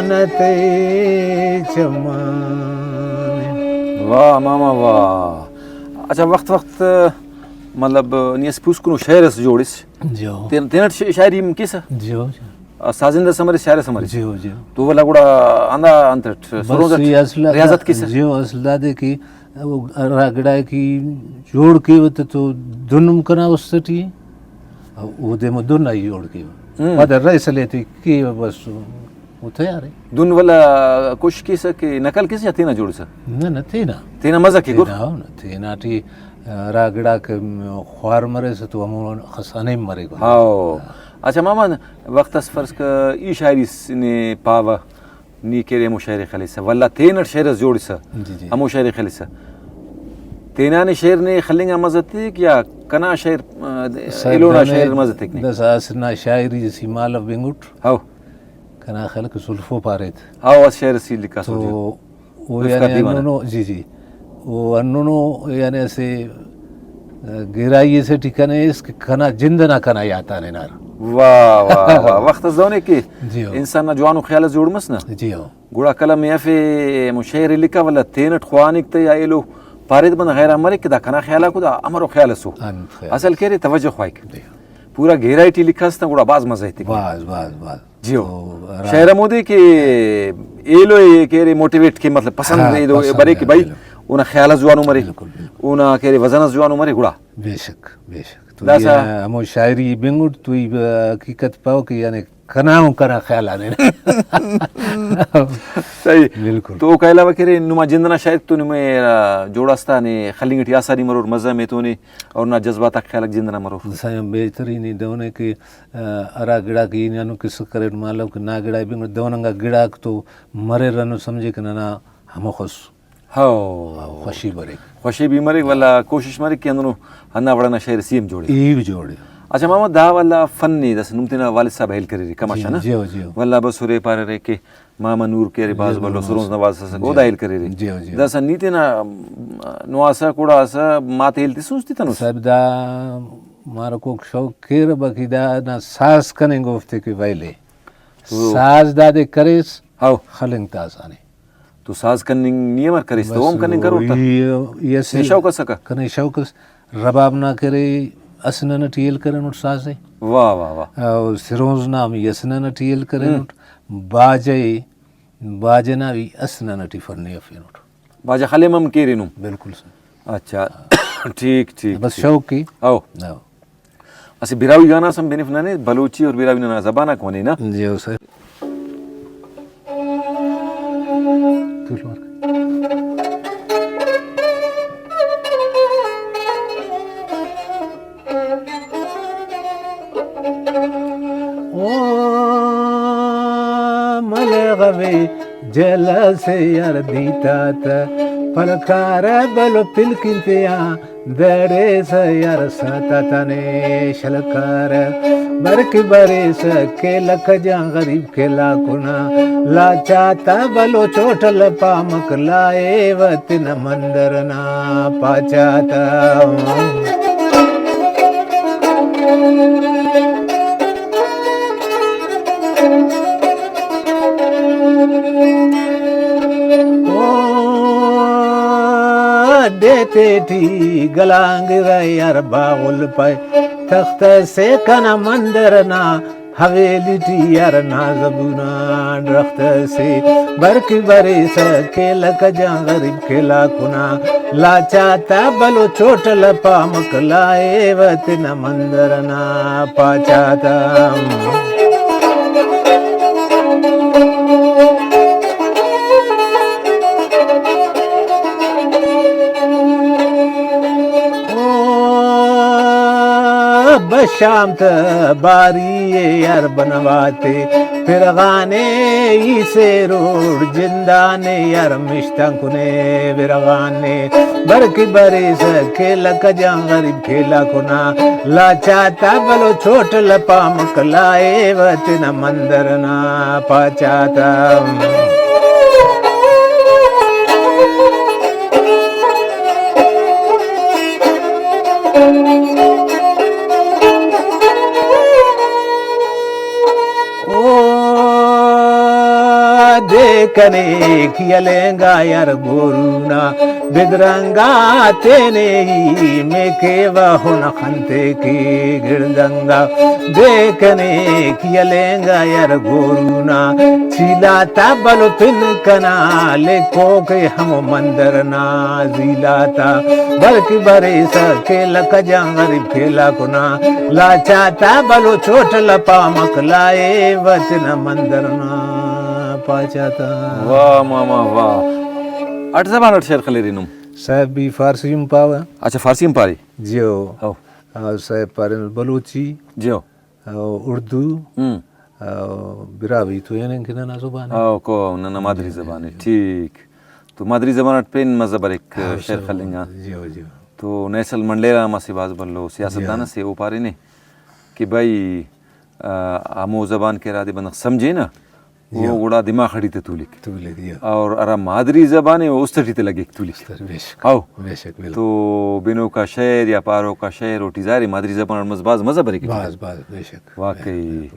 जानते जमाने। वाह मामा वाह। अच्छा वक्त मतलब नियस पुस्कुनु शेरस जोड़िस जो तेन शायरी में किस जो साजिंदा समरी शायर समरी जो जो तो वाला गुड़ा आंदा अंतर बस ये असला रियाजत किस जो असला दे की वो रागड़ा की जोड़ के वो तो दुनुम कना उसटी वो दे में दुन आई जोड़ के पदर रईस लेती की बस वो तो यार दुन वाला कुछ किस के नकल किस या तेना जोड़ सा न तेना मजा की गुर तेना टी रागड़ा के ख्वार मरे से तो हम खसाने मरे को हाँ। अच्छा मामा वक्त फर्ज का ई शायरी ने पावा नी केरे मुशायरे खलीसा वल्ला तेन शेर जोड़िसा हम मुशायरे खलीसा तेना ने शेर ने खलिंगा मजते क्या कना शेर एलोना शेर मजते ने दस आसना शायरी जैसी माल बिंगुट हाउ कना खलक सुल्फो पारेत हाउ शेर सी लिखा तो वो यानी अन्नो जी वो अन्नो यानी ऐसे गिराई से ठिकाने इसके कना जिंदना कना याता ने नार वाह वाह वाह वक्त जोने के जी इंसान जवानो ख्याल जोड़ मस ना जी हो गुड़ा कलम या फे मुशायरे लिखा वला तेन ख्वानिक ते या एलो पारेद बन गैर अमर के दा कना ख्याल को दा अमरो ख्याल सो असल के रे तवज्जो ख्वाइक पूरा गहराई लिखास ना गुड़ा बाज मजा है बाज जी हो शायर मोदी के एलो ये के रे मोटिवेट के मतलब पसंद दे दो बरे के भाई उना ख्याल जुआनो मरे उना के वजन जुआनो मरे गुड़ा बेशक तो ये हम शायरी बिंगुट तू हकीकत पाओ कि यानी कनाऊ कना ख्याल आने सही बिल्कुल तो कहला वकरे नुमा जिंदना शायद तो में जोड़ास्ता ने खलिंगट यासारी मरोर मजा में तो ने और ना जज्बात ख्याल जिंदना मरो सही बेहतरीन दोने के अरा गिड़ा की यानो किस करे मालव के ना गिड़ा बिंगुट दोनंगा गिड़ा तो मरे रनो समझे कि ना हम खुश हाँ खुशी भी मरे वाला कोशिश मरे कि अंदर हन्ना बड़ा ना शेर सीम जोड़े अच्छा मामा दा वाला फन नहीं दस नुमतिना वालिद साहब हेल करे कमाशा ना जी वाला बसुरे पारे रे के मामा नूर के रे बाज वालो सुरोज नवाज सा ओ दाइल करे रे दस नीति ना नुआसा कोड़ा सा माते हेलती सोचती तनु साहब दा मारो को शौक केर बकीदा ना सास कने गोफ्ते के वाइले सास दादे करेस हाउ खलिंग तासाने तो साज कनिंग नियमर करिस तो ओम कनिंग करो ये से शौक सका कने शौक रबाब ना करे असनन टीएल करन उठ सासे वाह वाह वाह सिरोज नाम यसनन टीएल करन उठ बाजे ना भी असनन टी फरने अफिन उठ बाजा खले मम केरिनु बिल्कुल सर अच्छा ठीक बस शौक की आओ ऐसे बिरावी गाना सम बेनिफ ना ने बलूची और बिरावी ना ज़बाना कोने ना जी सर जल से यार दीता था पलकार बलो पिलकिंतिया दरे से यार साता तने शलकार बरक बरे से के लख जा गरीब के लाकुना लाचाता बलो चोटल पामक लाए वतिन मंदर ना पाचाता देते थी गलांग यार बागुल पाए तख्त से कना मंदर ना हवेली थी यार ना जबुना रख्त से बरक बरे से लक जा गरीब खेला कुना लाचाता बलो चोटल पामक लाए वतिन मंदर ना पाचाता शाम त बारी यार बनवाते फिर गाने से रोड जिंदाने यार मिश्तंकुने बिरगाने बरकी बरे से खेला कजा गरीब खेला कुना लाचाता बलो छोट लपामक लाए वतिन मंदर ना पाचाता देखने किया लेंगा यार गोरूना बिदरंगा तेने ही में के वह न खंते की गिरदंगा देखने किया लेंगा यार गोरूना चिलाता बलो पिन कना ले को के हम मंदर ना जिलाता बल्कि बरे सके लक जंगरी फेला कुना लाचाता बलो चोट लपा मकलाए वचन मंदर ना पाचाता वाह मामा वाह अट जबान अट शेर खलेरी नुम साहब भी फारसी में पावा अच्छा फारसी में पारी जियो ओ और साहब पर बलूची जो और उर्दू और बिरावी तो यानी कि ना जुबान ओ को ना मादरी जबान है ठीक तो मादरी जबान अट पेन मजबर एक शेर खलेंगा जियो जियो तो नेसल मंडेला मासी बाज बल्लो सियासतदान से वो पारे ने कि भाई आमो जबान के रादे बंद समझे ना वो गुड़ा दिमाग खड़ी ते तुलिक तू ले दिया और अरा मादरी जबान है वो उस तरीके लगे तुलिक बेशक आओ बेशक बिल्कुल तो बिनो का शेर या पारो का शेर और टिजारी मादरी जबान और मजबाज मजा बरे की बाज बाज बेशक वाकई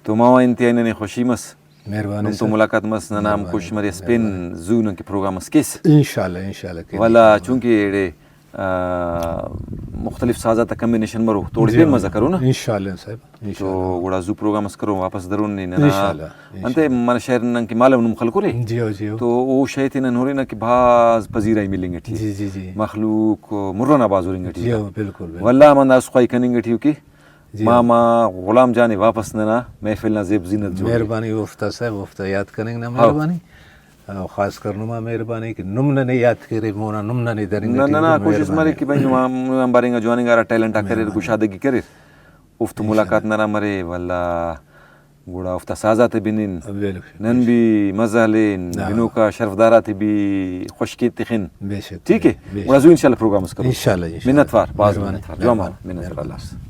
तो मावा इंतयाने ने खुशी मस मेहरबानी तो मुलाकात मस ना नाम खुश मरे स्पेन जून के प्रोग्राम किस इंशाल्लाह वाला चूंकि एड़े मुख्तलिफ साजा तक कम्बिनेशन मरो थोड़ी भी मजा करो ना इंशाल्लाह साहब तो गुड़ा जू प्रोग्राम करो वापस दरुन नहीं ना अंते मन शहर नंग की मालूम नुम खलको रे जियो जियो तो वो शयती न नोरी ना कि बाज पजीराई मिलेंगे ठीक जी जी जी मखलूक मुर्रना बाज होरेंगे ठीक जियो बिल्कुल वल्ला मन अस्खाई कनेंगे ठीक की मामा गुलाम जाने वापस ना महफिल ना जेब जीनत जो मेहरबानी उफ्ता साहब उफ्ता याद करेंगे ना मेहरबानी खास कर नुमा मेहरबानी कि नुमने ने याद करे मोना नुमने ने दरेंगे ना ना कोशिश मारे कि भाई हम बारेंगे जवानिंग आरा टैलेंट करे गुशादगी करे उफ्त मुलाकात ना मरे वल्ला गुड़ा उफ्ता साजा ते बिनिन नन भी मजा लेन बिनो का शर्फदारा ते भी खुशकी तिखिन बेशक ठीक है गुड़ा जू इंशाल्लाह प्रोग्राम करो इंशाल्लाह मिन्नतवार बाज मिन्नतवार जो मिन्नतवार अल्लाह